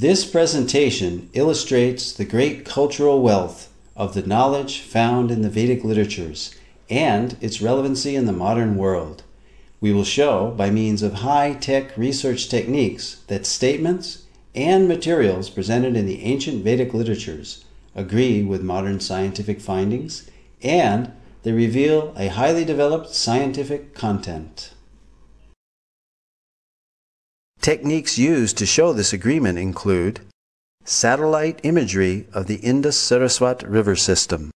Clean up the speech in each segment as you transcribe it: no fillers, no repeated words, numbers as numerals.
This presentation illustrates the great cultural wealth of the knowledge found in the Vedic literatures and its relevancy in the modern world. We will show, by means of high-tech research techniques, that statements and materials presented in the ancient Vedic literatures agree with modern scientific findings, and they reveal a highly developed scientific content. Techniques used to show this agreement include satellite imagery of the Indus-Saraswat river system,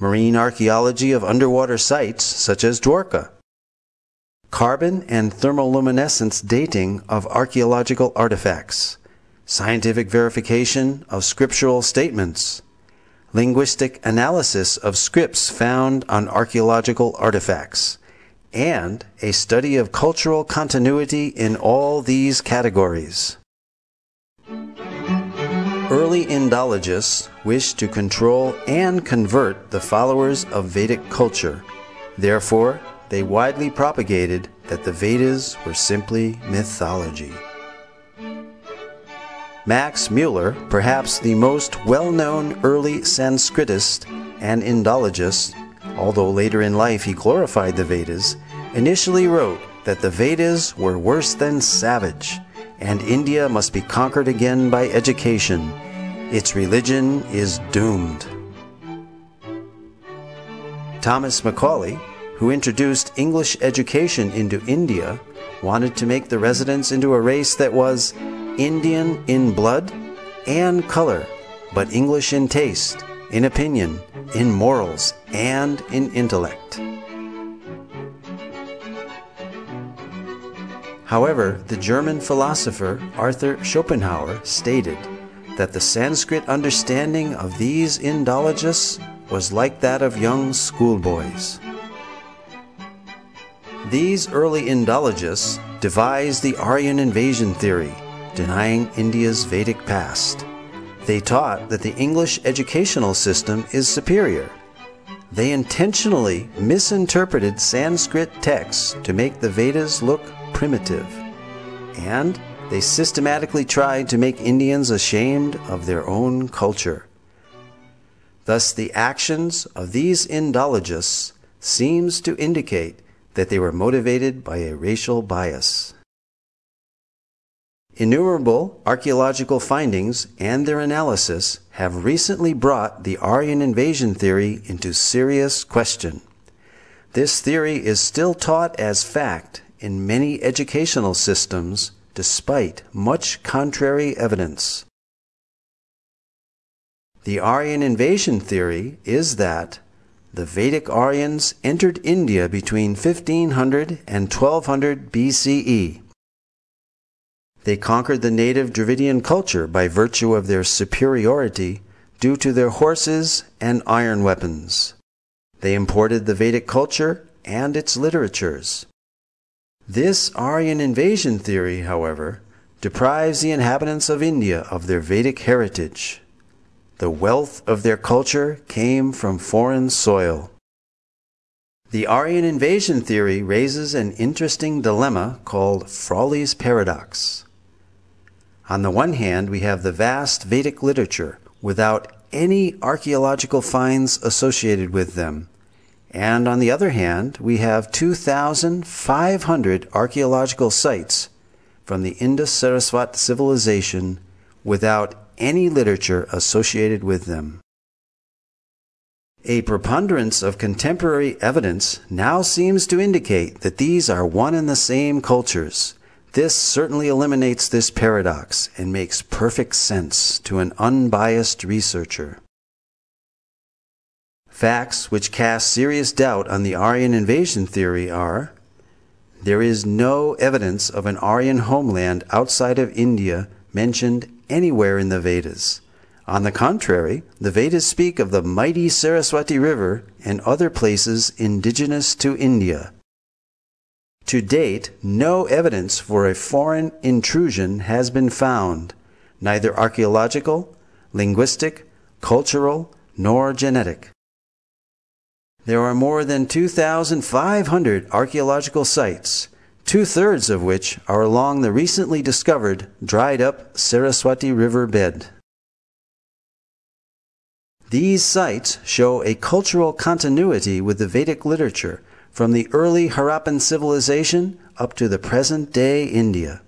marine archaeology of underwater sites such as Dwarka, carbon and thermoluminescence dating of archaeological artifacts, scientific verification of scriptural statements, linguistic analysis of scripts found on archaeological artifacts, and a study of cultural continuity in all these categories. Early Indologists wished to control and convert the followers of Vedic culture. Therefore, they widely propagated that the Vedas were simply mythology. Max Mueller, perhaps the most well-known early Sanskritist and Indologist, although later in life he glorified the Vedas, initially wrote that the Vedas were worse than savage, and India must be conquered again by education. Its religion is doomed. Thomas Macaulay, who introduced English education into India, wanted to make the residents into a race that was Indian in blood and color, but English in taste, in opinion, in morals, and in intellect. However, the German philosopher Arthur Schopenhauer stated that the Sanskrit understanding of these Indologists was like that of young schoolboys. These early Indologists devised the Aryan invasion theory, denying India's Vedic past. They taught that the English educational system is superior. They intentionally misinterpreted Sanskrit texts to make the Vedas look primitive, and they systematically tried to make Indians ashamed of their own culture. Thus, the actions of these Indologists seems to indicate that they were motivated by a racial bias. Innumerable archaeological findings and their analysis have recently brought the Aryan invasion theory into serious question. This theory is still taught as fact in many educational systems despite much contrary evidence. The Aryan invasion theory is that the Vedic Aryans entered India between 1500 and 1200 BCE. They conquered the native Dravidian culture by virtue of their superiority due to their horses and iron weapons. They imported the Vedic culture and its literatures. This Aryan invasion theory, however, deprives the inhabitants of India of their Vedic heritage. The wealth of their culture came from foreign soil. The Aryan invasion theory raises an interesting dilemma called Frawley's paradox. On the one hand, we have the vast Vedic literature without any archaeological finds associated with them. And on the other hand, we have 2,500 archaeological sites from the Indus-Saraswat civilization without any literature associated with them. A preponderance of contemporary evidence now seems to indicate that these are one and the same cultures. This certainly eliminates this paradox and makes perfect sense to an unbiased researcher. Facts which cast serious doubt on the Aryan invasion theory are: there is no evidence of an Aryan homeland outside of India mentioned anywhere in the Vedas. On the contrary, the Vedas speak of the mighty Saraswati River and other places indigenous to India. To date, no evidence for a foreign intrusion has been found, neither archaeological, linguistic, cultural, nor genetic. There are more than 2,500 archaeological sites, 2/3 of which are along the recently discovered dried-up Saraswati River bed. These sites show a cultural continuity with the Vedic literature from the early Harappan civilization up to the present-day India.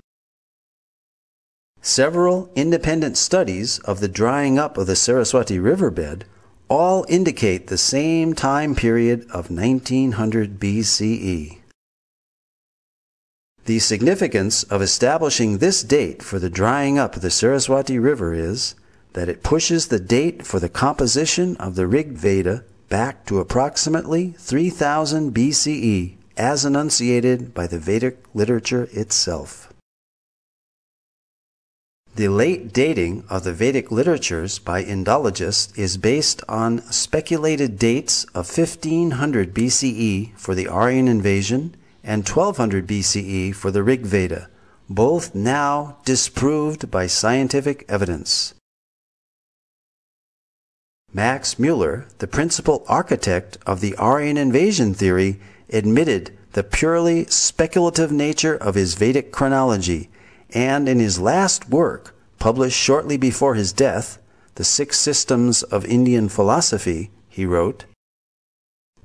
Several independent studies of the drying up of the Saraswati riverbed all indicate the same time period of 1900 BCE. The significance of establishing this date for the drying up of the Saraswati River is that it pushes the date for the composition of the Rig Veda back to approximately 3000 BCE as enunciated by the Vedic literature itself. The late dating of the Vedic literatures by Indologists is based on speculated dates of 1500 BCE for the Aryan invasion and 1200 BCE for the Rig Veda, both now disproved by scientific evidence. Max Muller, the principal architect of the Aryan invasion theory, admitted the purely speculative nature of his Vedic chronology, and in his last work, published shortly before his death, The Six Systems of Indian Philosophy, he wrote,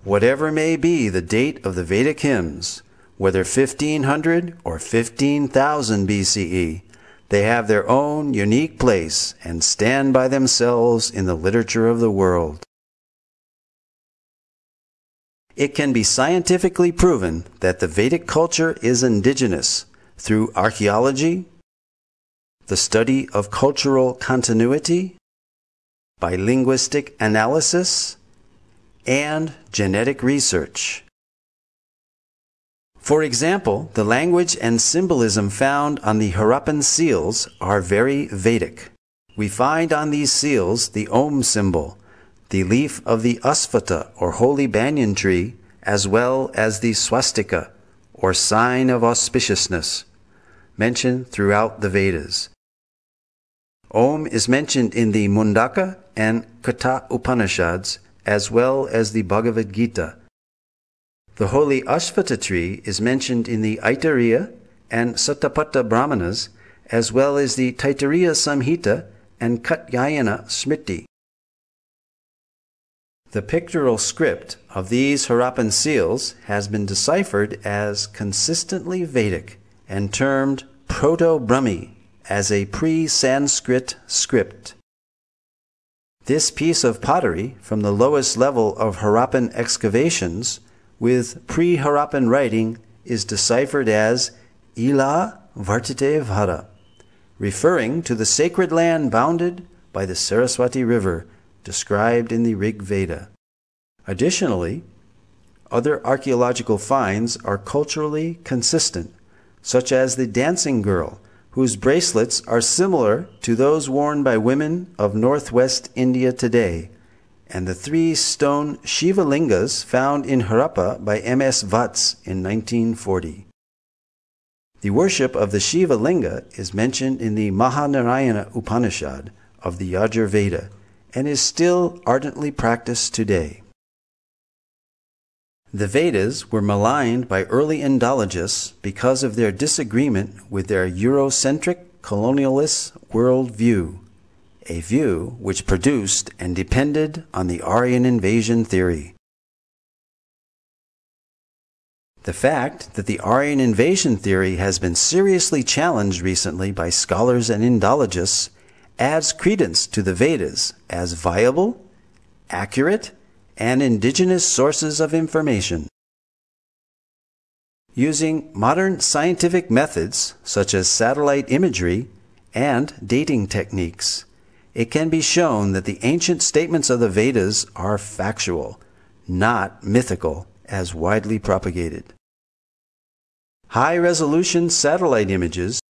"Whatever may be the date of the Vedic hymns, whether 1500 or 15,000 BCE, they have their own unique place and stand by themselves in the literature of the world." It can be scientifically proven that the Vedic culture is indigenous through archaeology, the study of cultural continuity, by linguistic analysis, and genetic research. For example, the language and symbolism found on the Harappan seals are very Vedic. We find on these seals the Om symbol, the leaf of the Asvattha or holy banyan tree, as well as the swastika or sign of auspiciousness, mentioned throughout the Vedas. Om is mentioned in the Mundaka and Katha Upanishads, as well as the Bhagavad Gita. The holy Ashvattha tree is mentioned in the Aitareya and Satapatha Brahmanas, as well as the Taittiriya Samhita and Katyayana Smriti. The pictorial script of these Harappan seals has been deciphered as consistently Vedic and termed Proto-Brahmi as a pre-Sanskrit script. This piece of pottery from the lowest level of Harappan excavations with pre-Harappan writing is deciphered as Ila Vartate Vara, referring to the sacred land bounded by the Saraswati River, described in the Rig Veda. Additionally, other archaeological finds are culturally consistent, such as the dancing girl, whose bracelets are similar to those worn by women of northwest India today, and the 3 stone Shiva lingas found in Harappa by M.S. Vats in 1940. The worship of the Shiva linga is mentioned in the Mahanarayana Upanishad of the Yajurveda and is still ardently practiced today. The Vedas were maligned by early Indologists because of their disagreement with their Eurocentric colonialist worldview, a view which produced and depended on the Aryan invasion theory. The fact that the Aryan invasion theory has been seriously challenged recently by scholars and Indologists adds credence to the Vedas as viable, accurate, and indigenous sources of information. Using modern scientific methods such as satellite imagery and dating techniques, it can be shown that the ancient statements of the Vedas are factual, not mythical as widely propagated. High-resolution satellite images